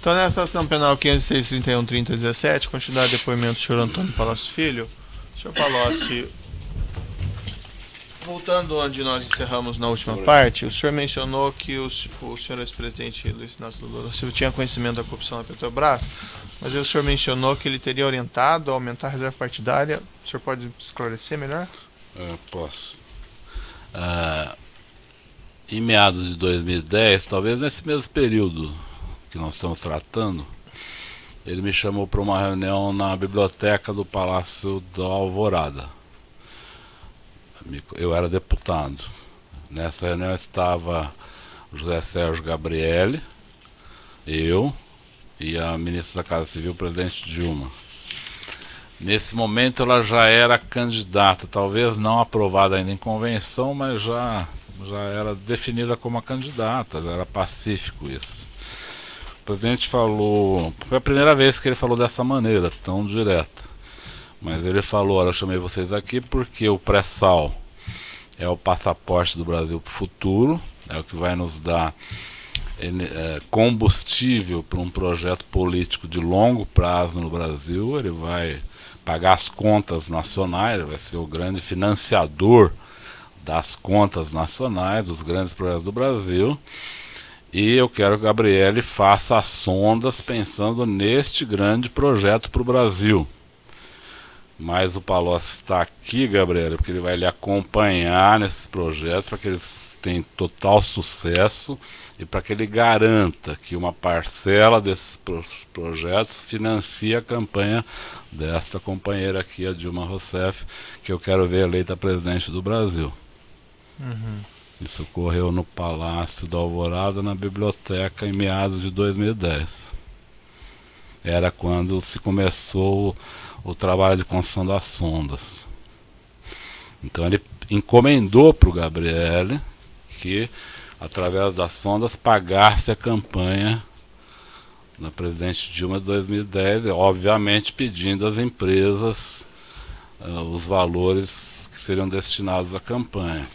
Então, nessa ação penal 506-31-30-17, continuar depoimento do senhor Antônio Palocci Filho. Senhor Palocci, voltando onde nós encerramos na última parte, o senhor mencionou que o senhor ex-presidente Luiz Inácio Lula da Silva tinha conhecimento da corrupção na Petrobras, mas aí o senhor mencionou que ele teria orientado a aumentar a reserva partidária. O senhor pode esclarecer melhor? Posso. Em meados de 2010, talvez nesse mesmo período que nós estamos tratando, ele me chamou para uma reunião na biblioteca do Palácio da Alvorada. Eu era deputado. Nessa reunião estava o José Sérgio Gabrielli, eu e a ministra da Casa Civil, o presidente Dilma. Nesse momento ela já era candidata, talvez não aprovada ainda em convenção, mas já era definida como a candidata, já era pacífico isso. O presidente falou, foi a primeira vez que ele falou dessa maneira, tão direta. Mas ele falou, olha, eu chamei vocês aqui porque o pré-sal é o passaporte do Brasil para o futuro, é o que vai nos dar combustível para um projeto político de longo prazo no Brasil. Ele vai pagar as contas nacionais, vai ser o grande financiador das contas nacionais, dos grandes projetos do Brasil. E eu quero que o Gabrielli faça as sondas pensando neste grande projeto para o Brasil. Mas o Palocci está aqui, Gabrielli, porque ele vai lhe acompanhar nesses projetos para que eles tenham total sucesso e para que ele garanta que uma parcela desses projetos financie a campanha desta companheira aqui, a Dilma Rousseff, que eu quero ver eleita presidente do Brasil. Isso ocorreu no Palácio da Alvorada, na biblioteca, em meados de 2010. Era quando se começou o trabalho de construção das sondas. Então ele encomendou para o Gabrielli que, através das sondas, pagasse a campanha da presidente Dilma de 2010, obviamente pedindo às empresas os valores que seriam destinados à campanha.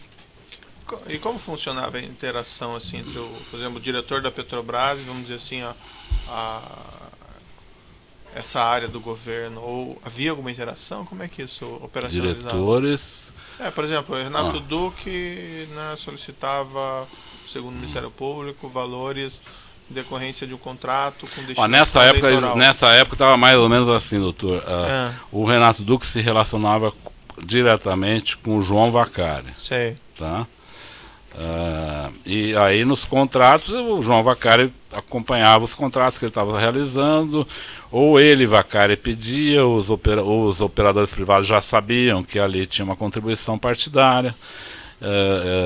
E como funcionava a interação assim entre, por exemplo, o diretor da Petrobras e, vamos dizer assim, essa área do governo? Ou havia alguma interação? Como é que isso operacionalizava? Diretores... por exemplo, o Renato Duque, né, solicitava, segundo o Ministério Público, valores em decorrência de um contrato com destino eleitoral. Nessa época estava mais ou menos assim, doutor. O Renato Duque se relacionava diretamente com o João Vacari. Sei. Tá? E aí nos contratos o João Vacari acompanhava os contratos que ele estava realizando, ou ele, Vacari, pedia, os operadores privados já sabiam que ali tinha uma contribuição partidária,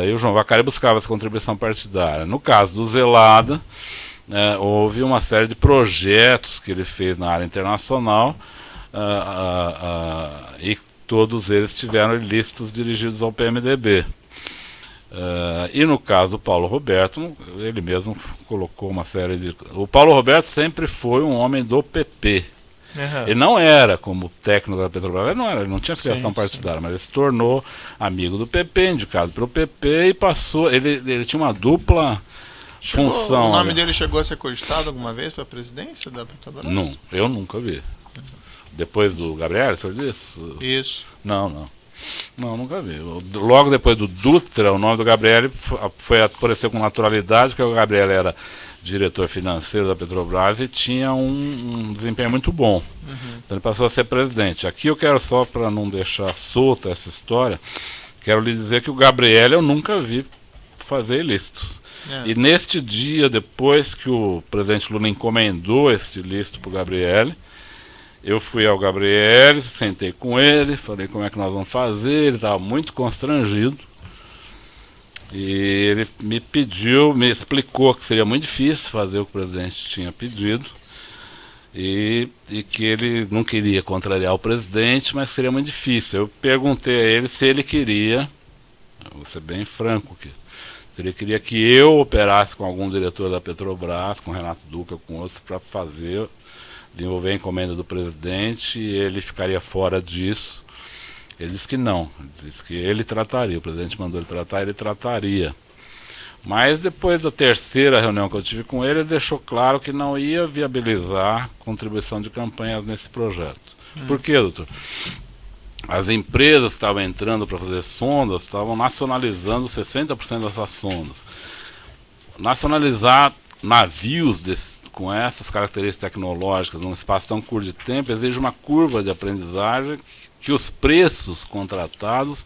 e o João Vacari buscava essa contribuição partidária. No caso do Zelada, houve uma série de projetos que ele fez na área internacional, e todos eles tiveram ilícitos dirigidos ao PMDB. E no caso do Paulo Roberto, ele mesmo colocou uma série de... O Paulo Roberto sempre foi um homem do PP. Ele não era como técnico da Petrobras, ele não tinha filiação partidária, mas ele se tornou amigo do PP, indicado pelo PP e passou... Ele tinha uma dupla função. O nome dele chegou a ser cogitado alguma vez para a presidência da Petrobras? Não, eu nunca vi. Depois do Gabriel, o senhor disse? Isso. Não, nunca vi. Logo depois do Dutra, o nome do Gabriel apareceu com naturalidade, porque o Gabriel era diretor financeiro da Petrobras e tinha um desempenho muito bom. Então ele passou a ser presidente. Aqui eu quero, só para não deixar solta essa história, quero lhe dizer que o Gabriel eu nunca vi fazer ilícitos. E neste dia, depois que o presidente Lula encomendou este ilícito para o Gabriel, eu fui ao Gabriel, sentei com ele, falei como é que nós vamos fazer, ele estava muito constrangido. E ele me explicou que seria muito difícil fazer o que o presidente tinha pedido. E que ele não queria contrariar o presidente, mas seria muito difícil. Eu perguntei a ele se ele queria, vou ser bem franco aqui, se ele queria que eu operasse com algum diretor da Petrobras, com Renato Duque ou com outros, para desenvolver a encomenda do presidente, e ele ficaria fora disso. Ele disse que não, ele disse que ele trataria, o presidente mandou ele tratar, ele trataria. Mas depois da terceira reunião que eu tive com ele, ele deixou claro que não ia viabilizar contribuição de campanhas nesse projeto. Por quê, doutor? As empresas que estavam entrando para fazer sondas estavam nacionalizando 60% dessas sondas. Nacionalizar navios com essas características tecnológicas num espaço tão curto de tempo exige uma curva de aprendizagem que os preços contratados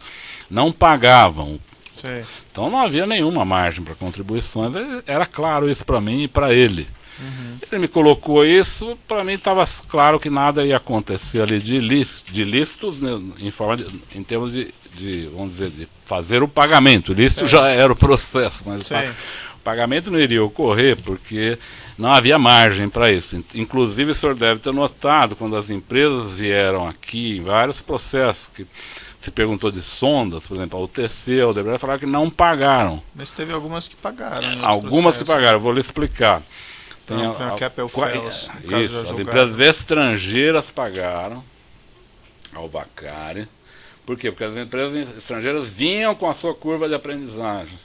não pagavam. Sei. Então não havia nenhuma margem para contribuições, era claro isso para mim e para ele. Ele me colocou isso, para mim estava claro que nada ia acontecer ali de ilícitos, né, em termos de, vamos dizer, de fazer o pagamento. Ilícito já era o processo, mas o pagamento não iria ocorrer porque não havia margem para isso. Inclusive o senhor deve ter notado, quando as empresas vieram aqui, em vários processos, que se perguntou de sondas, por exemplo, a UTC, a Odebrecht, falaram que não pagaram. Mas teve algumas que pagaram. Algumas que pagaram, eu vou lhe explicar. Tem a Keppel FELS, isso, as empresas estrangeiras pagaram ao Vacari. Por quê? Porque as empresas estrangeiras vinham com a sua curva de aprendizagem.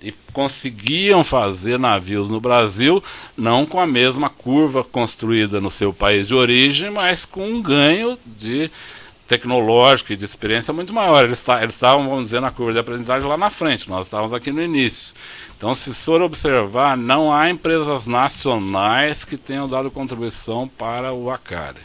E conseguiam fazer navios no Brasil, não com a mesma curva construída no seu país de origem, mas com um ganho de tecnológico e de experiência muito maior. Eles estavam, vamos dizer, na curva de aprendizagem lá na frente, nós estávamos aqui no início. Então, se for observar, não há empresas nacionais que tenham dado contribuição para o Vacari,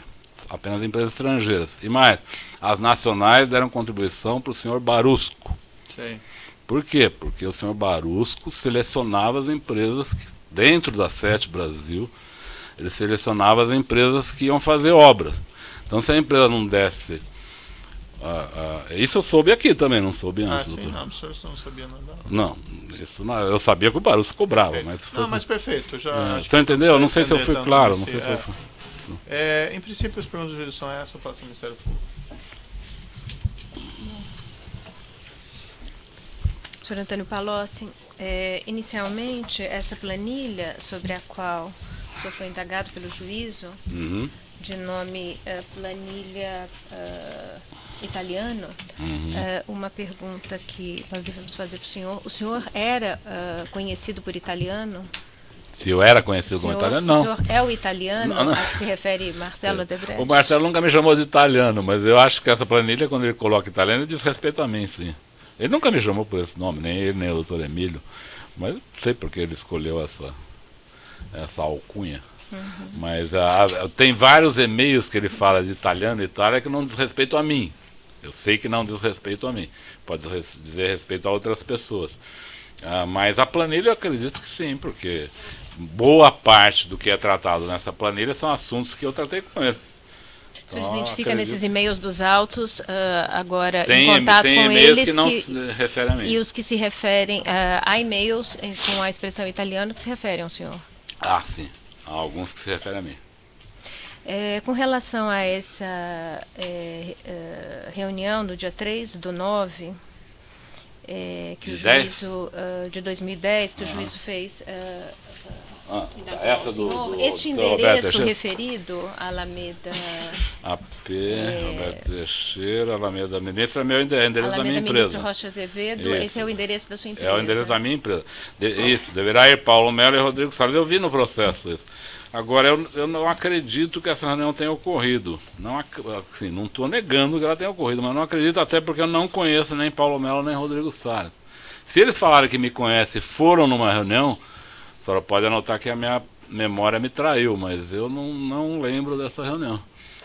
apenas empresas estrangeiras. E mais, as nacionais deram contribuição para o senhor Barusco. Sim. Por quê? Porque o senhor Barusco selecionava as empresas, dentro da SET Brasil, ele selecionava as empresas que iam fazer obras. Então, se a empresa não desse... isso eu soube aqui também, não soube antes, sim, doutor. não, o senhor não sabia nada. Não, isso não, eu sabia que o Barusco cobrava, Perfeito. mas... Não, mas perfeito, acho você que entendeu? Não sei se eu entender fui claro, não também, sei se eu fui... em princípio, as perguntas de jurisdição é essa, eu passo ao Ministério Público. Senhor Antônio Palocci, inicialmente, essa planilha sobre a qual o senhor foi indagado pelo juízo, de nome planilha italiano, uma pergunta que nós devemos fazer para o senhor. O senhor era conhecido por italiano? Se eu era conhecido como italiano, não. O senhor é o italiano não. a que se refere Marcelo Odebrecht? O Marcelo nunca me chamou de italiano, mas eu acho que essa planilha, quando ele coloca italiano, ele diz respeito a mim, sim. Ele nunca me chamou por esse nome, nem ele, nem o doutor Emílio, mas não sei porque ele escolheu essa alcunha. Mas tem vários e-mails que ele fala de italiano e Itália que não diz respeito a mim. Eu sei que não diz respeito a mim. Pode dizer respeito a outras pessoas. Mas a planilha eu acredito que sim, porque boa parte do que é tratado nessa planilha são assuntos que eu tratei com ele. O senhor identifica nesses e-mails dos autos, agora tem, em contato tem com e-mails eles que não se referem a mim. E os que se referem a e-mails com a expressão italiana que se referem ao senhor? Sim. Há alguns que se referem a mim. Com relação a essa reunião do dia 3/9, que o juízo de 2010, que o juízo fez... essa do este do endereço referido, Alameda... AP, Roberto Teixeira, Alameda Ministro, é meu endereço da minha empresa. Ministro Rocha Azevedo, Isso. esse é o endereço da sua empresa. É o endereço da minha empresa. Isso, deverá ir Paulo Melo e Rodrigo Salles. Eu vi no processo isso. Agora, eu não acredito que essa reunião tenha ocorrido. Não estou negando que ela tenha ocorrido, mas não acredito até porque eu não conheço nem Paulo Melo nem Rodrigo Salles. Se eles falarem que me conhecem e foram numa reunião, a senhora pode anotar que a minha memória me traiu, mas eu não lembro dessa reunião.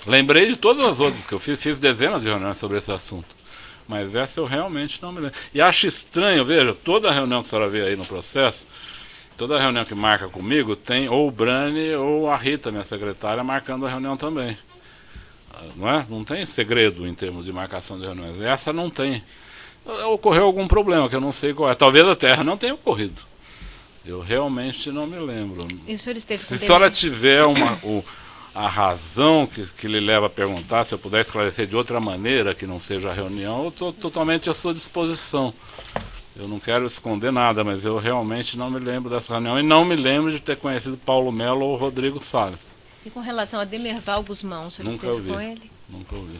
Lembrei de todas as outras que eu fiz dezenas de reuniões sobre esse assunto. Mas essa eu realmente não me lembro. E acho estranho, veja, toda reunião que a senhora vê aí no processo, toda reunião que marca comigo, tem ou o Brani ou a Rita, minha secretária, marcando a reunião também. Não é? Não tem segredo em termos de marcação de reuniões. Essa não tem. Ocorreu algum problema que eu não sei qual é. Talvez a Terra não tenha ocorrido. Eu realmente não me lembro. E o senhor esteve Se a senhora tiver a razão que lhe leva a perguntar, se eu puder esclarecer de outra maneira que não seja a reunião, eu estou totalmente à sua disposição. Eu não quero esconder nada, mas eu realmente não me lembro dessa reunião e não me lembro de ter conhecido Paulo Melo ou Rodrigo Salles. E com relação a Demerval Guzmão, o senhor esteve com ele? Nunca ouvi.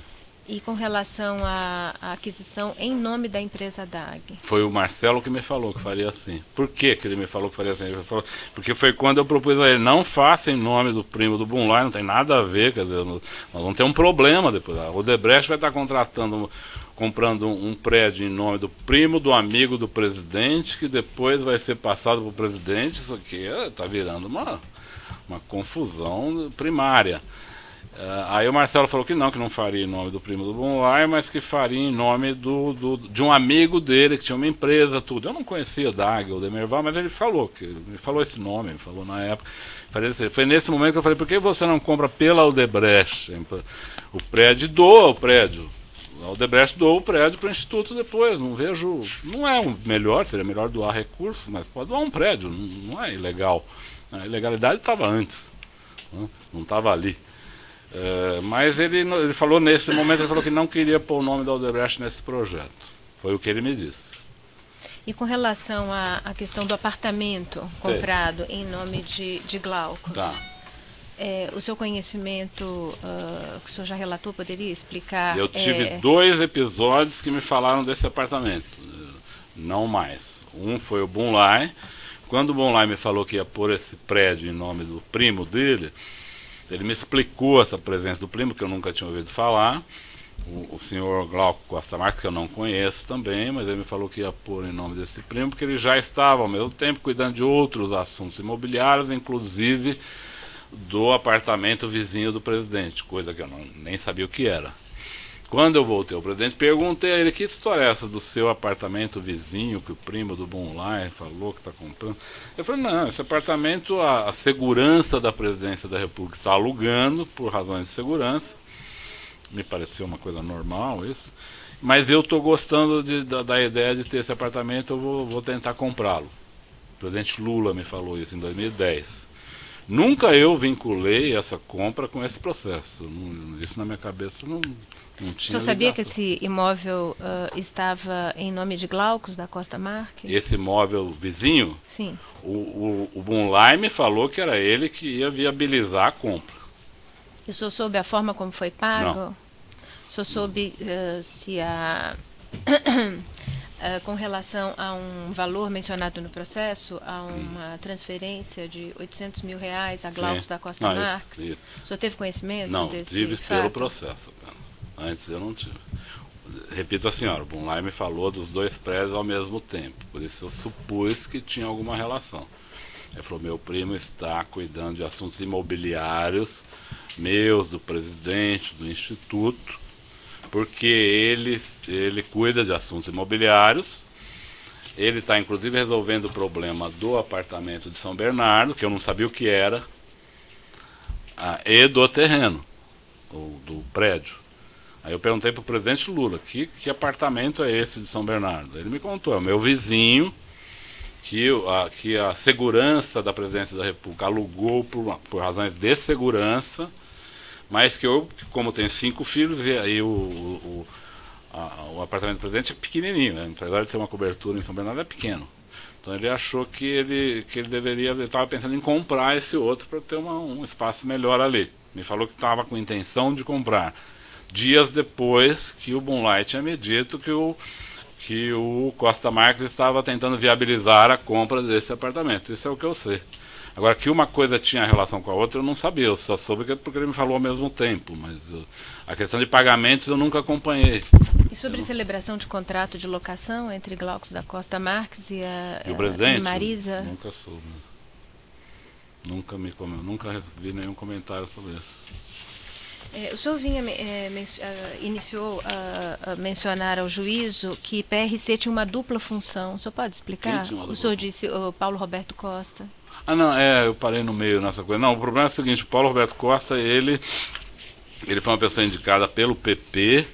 E com relação à aquisição em nome da empresa DAG? Foi o Marcelo que me falou que faria assim. Por que ele me falou que faria assim? Ele falou, porque foi quando eu propus a ele, não faça em nome do primo do Bunlai, não tem nada a ver, quer dizer, nós vamos ter um problema depois. A Odebrecht vai estar comprando um prédio em nome do primo, do amigo do presidente, que depois vai ser passado para o presidente. Isso aqui está virando uma confusão primária. Aí o Marcelo falou que não faria em nome do primo do Bunlai, mas que faria em nome de um amigo dele, que tinha uma empresa, tudo. Eu não conhecia DAG ou Demerval, mas ele falou esse nome, ele falou na época. Foi nesse momento que eu falei, por que você não compra pela Odebrecht? O prédio doa o prédio. A Odebrecht doou o prédio para o Instituto depois, não é o melhor, seria melhor doar recursos, mas pode doar um prédio, não é ilegal. A ilegalidade estava antes, não estava ali. Mas ele falou nesse momento, ele falou que não queria pôr o nome da Odebrecht nesse projeto. Foi o que ele me disse. E com relação à questão do apartamento comprado em nome de Glaucus, o seu conhecimento, que o senhor já relatou, poderia explicar? Eu tive 2 episódios que me falaram desse apartamento, não mais. Um foi o Bunlai. Quando o Bunlai me falou que ia pôr esse prédio em nome do primo dele, ele me explicou essa presença do primo, que eu nunca tinha ouvido falar, o senhor Glauco Costa Marques, que eu não conheço também, mas ele me falou que ia pôr em nome desse primo, porque ele já estava ao mesmo tempo cuidando de outros assuntos imobiliários, inclusive do apartamento vizinho do presidente, coisa que eu nem sabia o que era. Quando eu voltei ao presidente, perguntei a ele, que história é essa do seu apartamento vizinho, que o primo do Bunlai falou que está comprando? Ele falou, não, esse apartamento a segurança da presidência da República está alugando, por razões de segurança. Me pareceu uma coisa normal isso. Mas eu estou gostando da ideia de ter esse apartamento, eu vou tentar comprá-lo. O presidente Lula me falou isso em 2010. Nunca eu vinculei essa compra com esse processo. Isso na minha cabeça não tinha. O senhor sabia que esse imóvel estava em nome de Glaucus da Costa Marques? Esse imóvel vizinho? Sim. O Bunlai me falou que era ele que ia viabilizar a compra. E o senhor soube a forma como foi pago? Não. O senhor soube se com relação a um valor mencionado no processo, a uma transferência de R$800 mil a Glaucus da Costa Marques? Isso. O senhor teve conhecimento não, desse tive fato? pelo processo apenas. Antes eu não tive. Repito a senhora, o Bunlai me falou dos 2 prédios ao mesmo tempo, por isso eu supus que tinha alguma relação. Ele falou, meu primo está cuidando de assuntos imobiliários, meus, do presidente, do instituto, porque ele cuida de assuntos imobiliários, ele está inclusive resolvendo o problema do apartamento de São Bernardo, que eu não sabia o que era, e do terreno, do prédio. Aí eu perguntei para o presidente Lula, que apartamento é esse de São Bernardo? Ele me contou, é o meu vizinho, que a segurança da presidência da República alugou por razões de segurança, mas que eu, como tenho 5 filhos, e aí o apartamento do presidente é pequenininho, né? Apesar de ser uma cobertura em São Bernardo, é pequeno. Então ele achou que ele estava pensando em comprar esse outro para ter um espaço melhor ali. Me falou que estava com intenção de comprar. Dias depois que o Bunlai tinha me dito que o Costa Marques estava tentando viabilizar a compra desse apartamento. Isso é o que eu sei. Agora, que uma coisa tinha relação com a outra, eu não sabia. Eu só soube porque ele me falou ao mesmo tempo. Mas a questão de pagamentos eu nunca acompanhei. E sobre celebração de contrato de locação entre Glaucus da Costa Marques e o presidente? Marisa? Nunca soube. Nunca vi nenhum comentário sobre isso. O senhor iniciou a mencionar ao juízo que PRC tinha uma dupla função. O senhor pode explicar? O senhor disse o Paulo Roberto Costa. Não, eu parei no meio nessa coisa. Não, o problema é o seguinte, o Paulo Roberto Costa, ele foi uma pessoa indicada pelo PP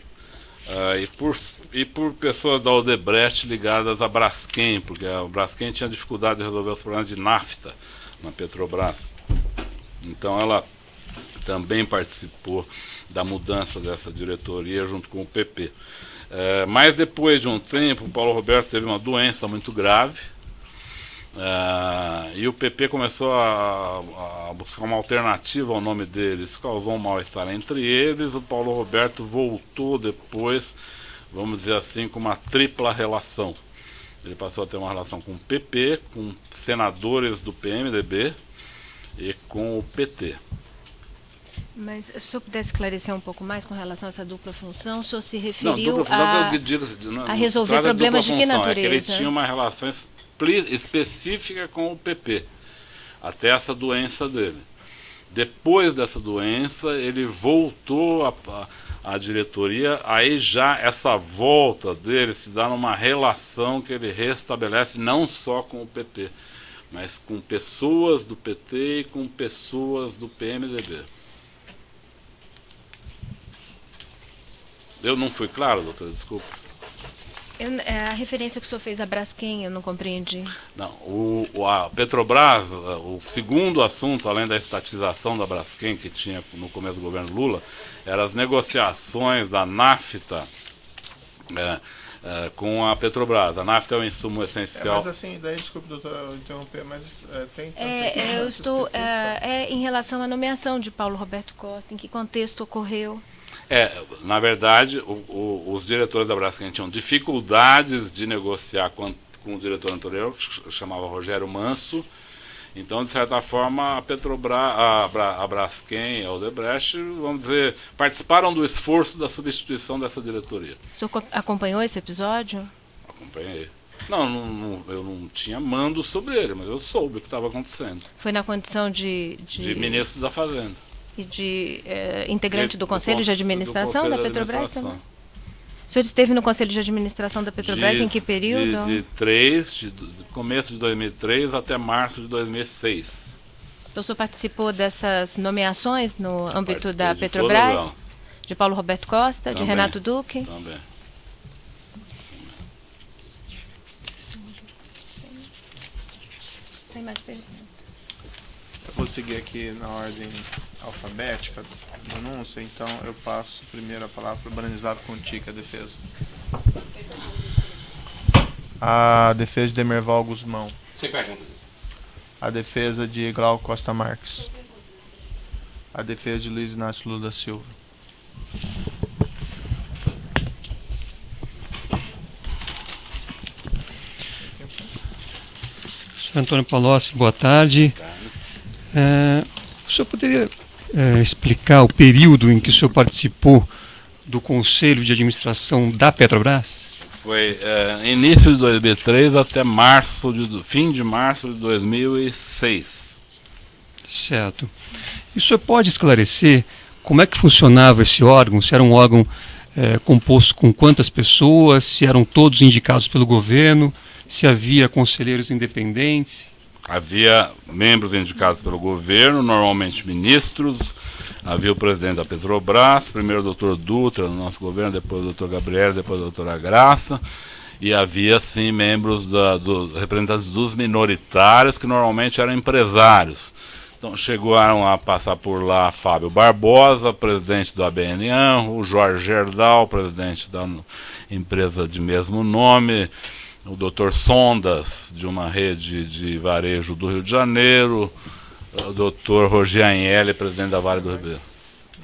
e por pessoas da Odebrecht ligadas à Braskem, porque a Braskem tinha dificuldade de resolver os problemas de nafta na Petrobras. Então ela também participou da mudança dessa diretoria junto com o PP. Mas depois de um tempo, o Paulo Roberto teve uma doença muito grave, E o PP começou a buscar uma alternativa ao nome deles. Isso causou um mal-estar entre eles. O Paulo Roberto voltou depois, vamos dizer assim, com uma tripla relação. Ele passou a ter uma relação com o PP, com senadores do PMDB e com o PT. Mas se o senhor pudesse esclarecer um pouco mais com relação a essa dupla função, o senhor se Não, referiu dupla função a, que eu digo, a resolver problemas de que É que ele natureza? tinha uma relação específica com o PP, até essa doença dele. Depois dessa doença, ele voltou à diretoria, aí já essa volta dele se dá numa relação que ele restabelece não só com o PP, mas com pessoas do PT e com pessoas do PMDB. Eu não fui claro, doutor? Desculpa. A referência que o senhor fez a Braskem, eu não compreendi. Não, a Petrobras, o segundo assunto, além da estatização da Braskem, que tinha no começo do governo Lula, eram as negociações da NAFTA com a Petrobras. A NAFTA é um insumo essencial. Mas assim, daí, desculpe, doutor, eu interromper, mas tem... Eu estou... em relação à nomeação de Paulo Roberto Costa, em que contexto ocorreu? Na verdade, os diretores da Braskem tinham dificuldades de negociar com o diretor anterior, que chamava Rogério Manso. Então, de certa forma, a Petrobras, a Braskem e a Odebrecht, vamos dizer, participaram do esforço da substituição dessa diretoria. O senhor acompanhou esse episódio? Acompanhei. Não, eu não tinha mando sobre ele, mas eu soube o que estava acontecendo. Foi na condição de ministro da Fazenda. E de integrante do Conselho de Administração da Petrobras também? O senhor esteve no Conselho de Administração da Petrobras em que período? De começo de 2003 até março de 2006. Então o senhor participou dessas nomeações no âmbito da Petrobras? De Paulo Roberto Costa, também, de Renato Duque? Também. Sem mais perguntas. Eu vou seguir aqui na ordem alfabética da denúncia, então eu passo primeiro a palavra para o Branislav Contica, a defesa. A defesa de Demerval Guzmão. Sem perguntas. A defesa de Glauco Costa Marques. A defesa de Luiz Inácio Lula da Silva. Senhor Antônio Palocci, boa tarde. O senhor poderia explicar o período em que o senhor participou do Conselho de Administração da Petrobras? Foi início de 2003 até fim de março de 2006. Certo. E o senhor pode esclarecer como é que funcionava esse órgão? Se era um órgão composto com quantas pessoas? Se eram todos indicados pelo governo? Se havia conselheiros independentes? Havia membros indicados pelo governo, normalmente ministros. Havia o presidente da Petrobras, primeiro o doutor Dutra no nosso governo, depois o doutor Gabriel, depois a doutora Graça. E havia, sim, membros representantes dos minoritários, que normalmente eram empresários. Então chegaram a passar por lá Fábio Barbosa, presidente do ABNAM, o Jorge Gerdau, presidente da empresa de mesmo nome, o Dr. Sondas, de uma rede de varejo do Rio de Janeiro, o Dr. Roger Agnelli, presidente da Vale do Ribeiro.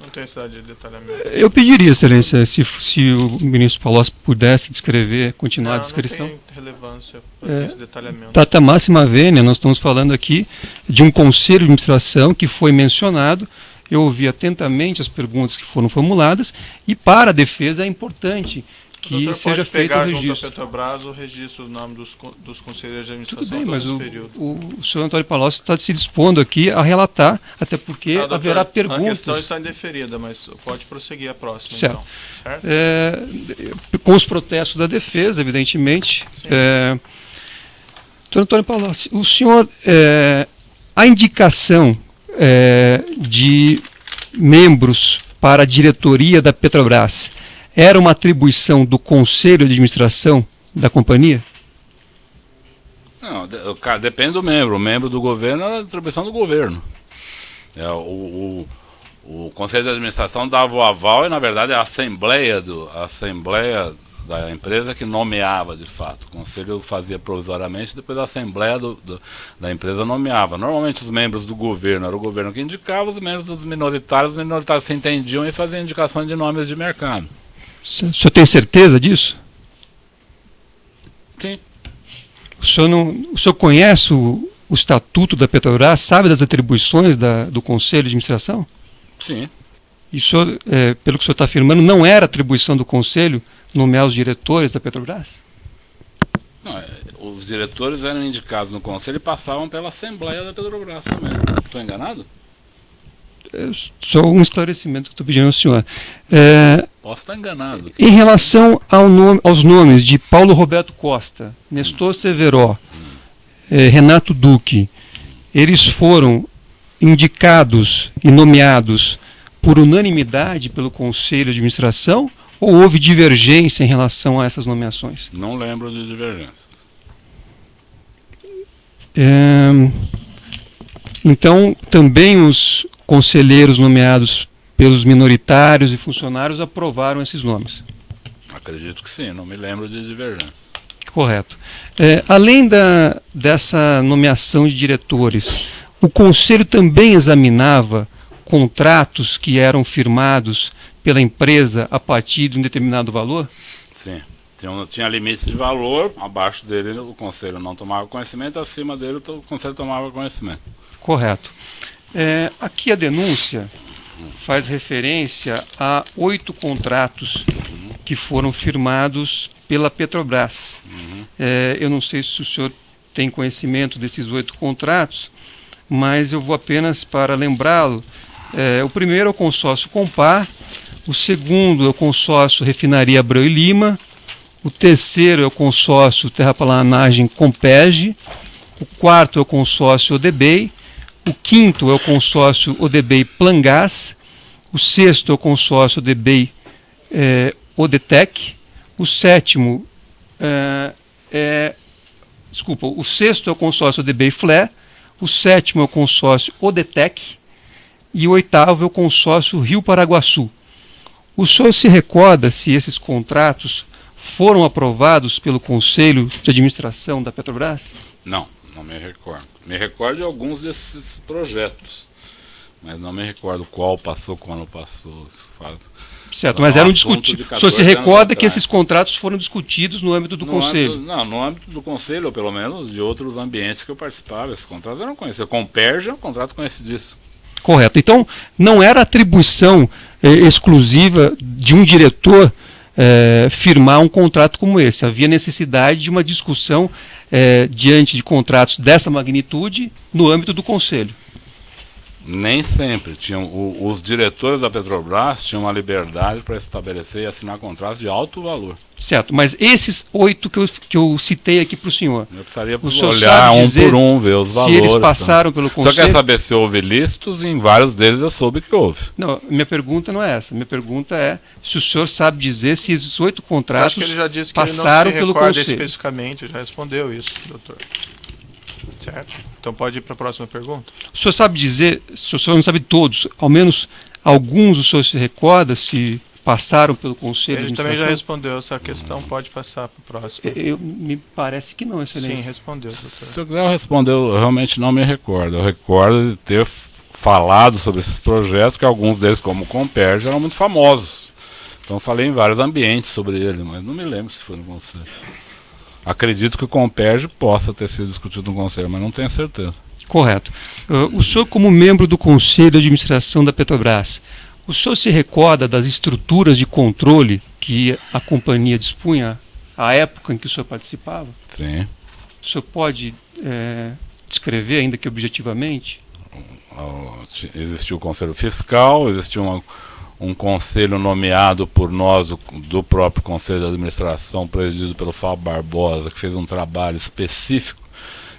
Não tem essa de detalhamento. Eu pediria, excelência, se o ministro Palocci pudesse descrever, continuar a descrição. Não tem relevância para esse detalhamento. Tata máxima vênia, nós estamos falando aqui de um conselho de administração que foi mencionado. Eu ouvi atentamente as perguntas que foram formuladas e para a defesa é importante que seja feito o registro. Junto à Petrobras o registro do nome dos conselheiros de administração. Tudo bem, mas o senhor Antônio Palocci está se dispondo aqui a relatar, até porque haverá perguntas. A questão está indeferida, mas pode prosseguir a próxima, certo. Então. Certo? Com os protestos da defesa, evidentemente. Doutor Antônio Palocci, o senhor, a indicação de membros para a diretoria da Petrobras era uma atribuição do Conselho de Administração da companhia? Não, depende do membro. O membro do governo é a atribuição do governo. O Conselho de Administração dava o aval e, na verdade, a Assembleia da empresa que nomeava de fato. O conselho fazia provisoriamente, depois a assembleia da empresa nomeava. Normalmente os membros do governo, era o governo que indicava, os membros dos minoritários, os minoritários se entendiam e faziam indicações de nomes de mercado. O senhor tem certeza disso? Sim. O senhor conhece o estatuto da Petrobras, sabe das atribuições do Conselho de Administração? Sim. E o senhor, pelo que o senhor está afirmando, não era atribuição do Conselho nomear os diretores da Petrobras? Não, os diretores eram indicados no Conselho e passavam pela Assembleia da Petrobras também. Estou enganado? Só um esclarecimento que estou pedindo ao senhor. Posso estar enganado. Em relação aos nomes de Paulo Roberto Costa, Nestor Severo, Renato Duque, eles foram indicados e nomeados por unanimidade pelo Conselho de Administração ou houve divergência em relação a essas nomeações? Não lembro de divergências. Então, também os conselheiros nomeados pelos minoritários e funcionários aprovaram esses nomes? Acredito que sim, não me lembro de divergência. Correto. Além dessa nomeação de diretores, o Conselho também examinava contratos que eram firmados pela empresa a partir de um determinado valor? Sim. Tinha limite de valor, abaixo dele o Conselho não tomava conhecimento, acima dele o Conselho tomava conhecimento. Correto. Aqui a denúncia faz referência a 8 contratos que foram firmados pela Petrobras. Eu não sei se o senhor tem conhecimento desses 8 contratos, mas eu vou apenas para lembrá-lo. O primeiro é o consórcio Compar, o segundo é o consórcio Refinaria Abreu e Lima, o terceiro é o consórcio Terraplanagem Compege, o quarto é o consórcio Odebei, o quinto é o consórcio Odebei Plangás, o sexto é o consórcio Odebei Odetec, o sétimo o sexto é o consórcio Odebei Flé, o sétimo é o consórcio Odetec e o oitavo é o consórcio Rio Paraguaçu. O senhor se recorda se esses contratos foram aprovados pelo Conselho de Administração da Petrobras? Não me recordo. Me recordo de alguns desses projetos, mas não me recordo qual passou, quando passou. Certo, mas eram discutidos. O senhor se recorda que esses contratos foram discutidos no âmbito do Conselho? No âmbito do Conselho, ou pelo menos de outros ambientes que eu participava. Esses contratos eram conhecidos. Com o Comperge é um contrato conhecidíssimo. Correto. Então, não era atribuição exclusiva de um diretor firmar um contrato como esse. Havia necessidade de uma discussão diante de contratos dessa magnitude no âmbito do Conselho. Nem sempre. Os diretores da Petrobras tinham uma liberdade para estabelecer e assinar contratos de alto valor. Certo, mas esses 8 que eu citei aqui para o senhor, eu precisaria olhar um por um, ver os valores. Se eles passaram pelo Conselho... Só quer saber se houve listos, em vários deles eu soube que houve. Não, minha pergunta não é essa. Minha pergunta é se o senhor sabe dizer se esses 8 contratos acho que ele já disse que passaram ele não se pelo recorda Conselho. Especificamente, já respondeu isso, doutor. Certo? Então pode ir para a próxima pergunta. O senhor sabe dizer, se o senhor não sabe todos, ao menos alguns o senhor se recorda se passaram pelo Conselho de Ele Administração? também já respondeu essa questão, pode passar para o próximo. Me parece que não, excelência. Sim, respondeu, doutor. Se eu quiser responder, eu realmente não me recordo. Eu recordo de ter falado sobre esses projetos, que alguns deles, como o Comperge, eram muito famosos. Então eu falei em vários ambientes sobre ele, mas não me lembro se foi no Conselho. Acredito que o Comperge possa ter sido discutido no Conselho, mas não tenho certeza. Correto. O senhor, como membro do Conselho de Administração da Petrobras, o senhor se recorda das estruturas de controle que a companhia dispunha à época em que o senhor participava? Sim. O senhor pode descrever, ainda que objetivamente? Existiu o Conselho Fiscal, existiu um conselho nomeado por nós, do próprio Conselho de Administração, presidido pelo Fábio Barbosa, que fez um trabalho específico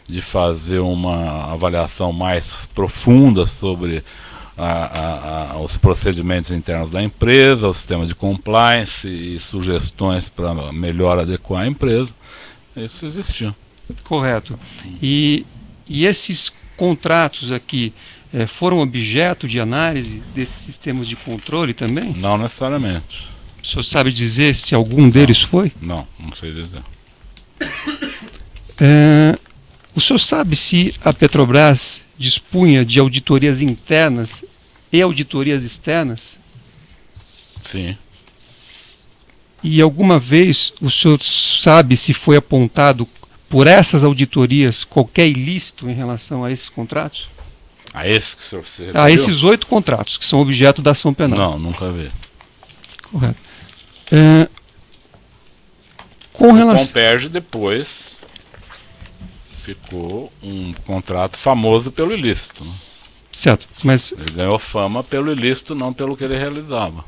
de fazer uma avaliação mais profunda sobre os procedimentos internos da empresa, o sistema de compliance e sugestões para melhor adequar a empresa. Isso existiu. Correto. E esses contratos aqui foram objeto de análise desses sistemas de controle também? Não necessariamente. O senhor sabe dizer se algum deles foi? Não sei dizer. O senhor sabe se a Petrobras dispunha de auditorias internas e auditorias externas? Sim. E alguma vez o senhor sabe se foi apontado por essas auditorias qualquer ilícito em relação a esses contratos? A esse que o senhor se referiu? A esses 8 contratos que são objeto da ação penal. Não, nunca vi. Correto. Com relação... O Comperj depois ficou um contrato famoso pelo ilícito, né? Certo, mas... Ele ganhou fama pelo ilícito, não pelo que ele realizava.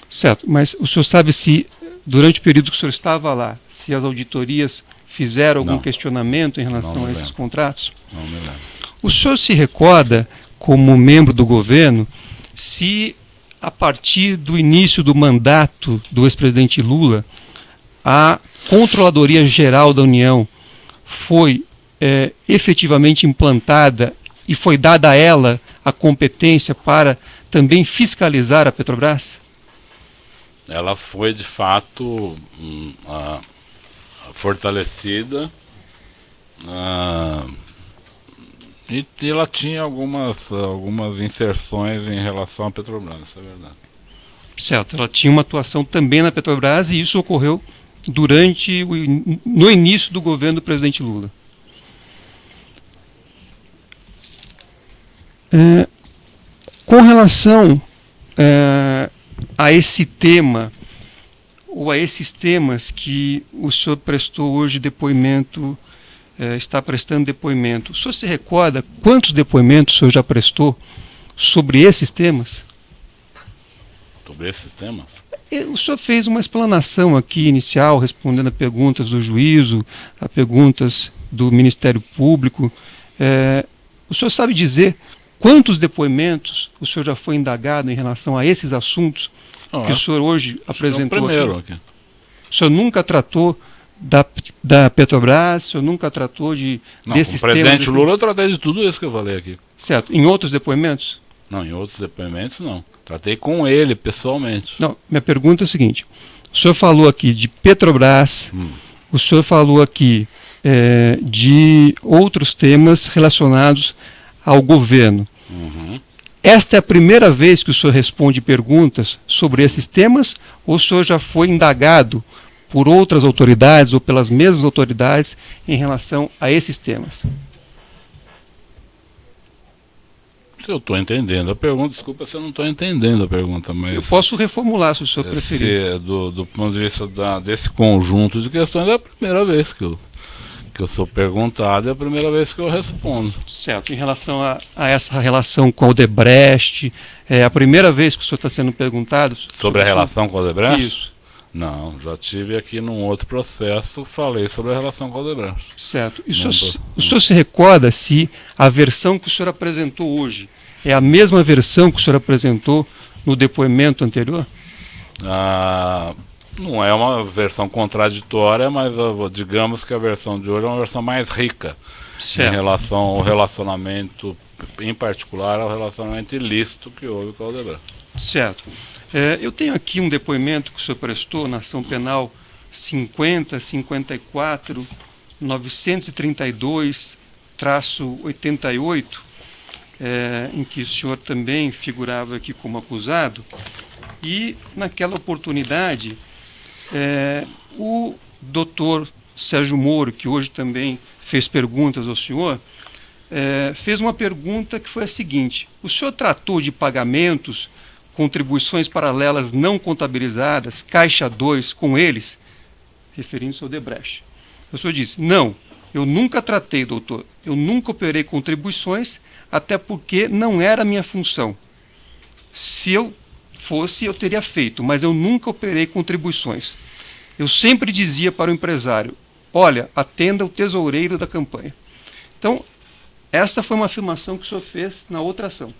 Certo, mas o senhor sabe se, durante o período que o senhor estava lá, se as auditorias fizeram algum questionamento em relação a esses contratos? Não me lembro. O senhor se recorda, como membro do governo, se a partir do início do mandato do ex-presidente Lula, a Controladoria Geral da União foi efetivamente implantada e foi dada a ela a competência para também fiscalizar a Petrobras? Ela foi, de fato, fortalecida e ela tinha algumas inserções em relação à Petrobras, isso é verdade. Certo, ela tinha uma atuação também na Petrobras e isso ocorreu no início do governo do presidente Lula. Com relação a esse tema, ou a esses temas que o senhor prestou hoje depoimento, está prestando depoimento, o senhor se recorda quantos depoimentos o senhor já prestou sobre esses temas? Sobre esses temas? O senhor fez uma explanação aqui inicial, respondendo a perguntas do juízo, a perguntas do Ministério Público. O senhor sabe dizer quantos depoimentos o senhor já foi indagado em relação a esses assuntos que o senhor hoje apresentou? É o primeiro aqui. O senhor nunca tratou da Petrobras, o senhor nunca tratou desses temas? Com o presidente Lula eu tratei de tudo isso que eu falei aqui. Certo. Em outros depoimentos? Não, em outros depoimentos não. Tratei com ele pessoalmente. Não, minha pergunta é a seguinte. O senhor falou aqui de Petrobras, o senhor falou aqui de outros temas relacionados ao governo. Esta é a primeira vez que o senhor responde perguntas sobre esses temas, ou o senhor já foi indagado por outras autoridades ou pelas mesmas autoridades em relação a esses temas? Se eu estou entendendo a pergunta, desculpa se eu não estou entendendo a pergunta, mas... Eu posso reformular, se o senhor preferir. Do ponto de vista desse conjunto de questões, é a primeira vez que eu sou perguntado, é a primeira vez que eu respondo. Certo. Em relação a essa relação com a Odebrecht, é a primeira vez que o senhor está sendo perguntado? Sobre a relação com a Odebrecht? Isso. Não, já tive aqui num outro processo, falei sobre a relação com a Odebrecht. Certo. O senhor se recorda se a versão que o senhor apresentou hoje é a mesma versão que o senhor apresentou no depoimento anterior? Não é uma versão contraditória, mas digamos que a versão de hoje é uma versão mais rica. Certo. Em relação ao relacionamento, em particular ao relacionamento ilícito que houve com a Odebrecht. Certo. Eu tenho aqui um depoimento que o senhor prestou na ação penal 50.54.932-88, em que o senhor também figurava aqui como acusado, e naquela oportunidade o doutor Sérgio Moro, que hoje também fez perguntas ao senhor, fez uma pergunta que foi a seguinte: o senhor tratou de pagamentos, contribuições paralelas não contabilizadas, Caixa 2, com eles, referindo-se ao Odebrecht? O senhor disse: não, eu nunca tratei, doutor, eu nunca operei contribuições, até porque não era a minha função. Se eu fosse, eu teria feito, mas eu nunca operei contribuições. Eu sempre dizia para o empresário: olha, atenda o tesoureiro da campanha. Então, essa foi uma afirmação que o senhor fez na outra ação.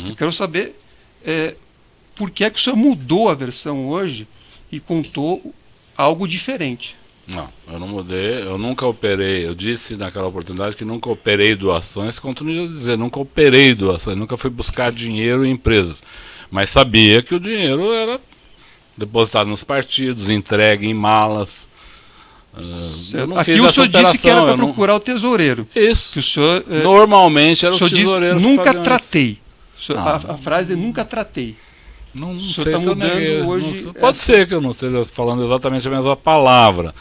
Eu quero saber por que é que o senhor mudou a versão hoje e contou algo diferente. Não, eu não mudei, eu nunca operei, eu disse naquela oportunidade que nunca operei doações, continuo a dizer, nunca operei doações, nunca fui buscar dinheiro em empresas, mas sabia que o dinheiro era depositado nos partidos, entregue em malas. Eu não Aqui fiz o essa senhor disse operação, que era para eu não- procurar o tesoureiro. Isso. Que o senhor, Normalmente eram o senhor os disse, tesoureiros que nunca faziam isso. tratei. O senhor- Não. a frase é nunca tratei. Não O senhor sei está se eu mudando neguei, hoje não sei. Pode ser que eu não esteja falando exatamente a mesma palavra.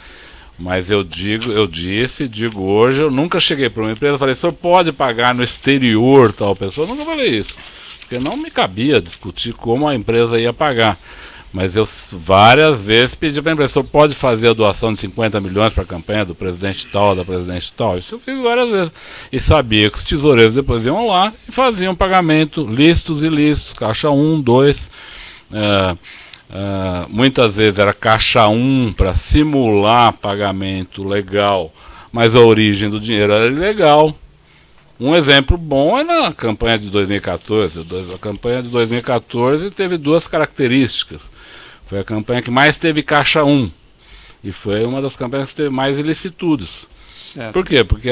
Mas eu digo hoje, eu nunca cheguei para uma empresa e falei, o senhor pode pagar no exterior tal pessoa? Eu nunca falei isso. Porque não me cabia discutir como a empresa ia pagar. Mas eu várias vezes pedi para a empresa, o senhor pode fazer a doação de 50 milhões para a campanha do presidente tal, da presidente tal? Isso eu fiz várias vezes. E sabia que os tesoureiros depois iam lá e faziam pagamento, listos e listos, caixa 1, 2. Muitas vezes era caixa 1 para simular pagamento legal, mas a origem do dinheiro era ilegal. Um exemplo bom é na campanha de 2014. A campanha de 2014 teve duas características. Foi a campanha que mais teve caixa 1 e foi uma das campanhas que teve mais ilicitudes. Certo. Por quê? Porque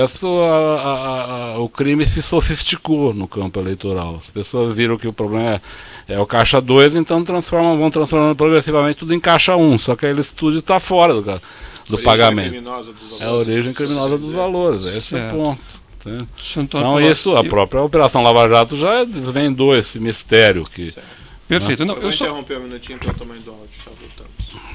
o crime se sofisticou no campo eleitoral. As pessoas viram que o problema é o caixa 2, então vão transformando progressivamente tudo em caixa 1. Só que a ilicitude está fora do pagamento. É a origem criminosa dos valores. Esse é o ponto. Tá? Então isso, a própria Operação Lava Jato já desvendou esse mistério. Perfeito. Não, Eu vou interromper um minutinho para o tamanho do áudio. Já voltamos.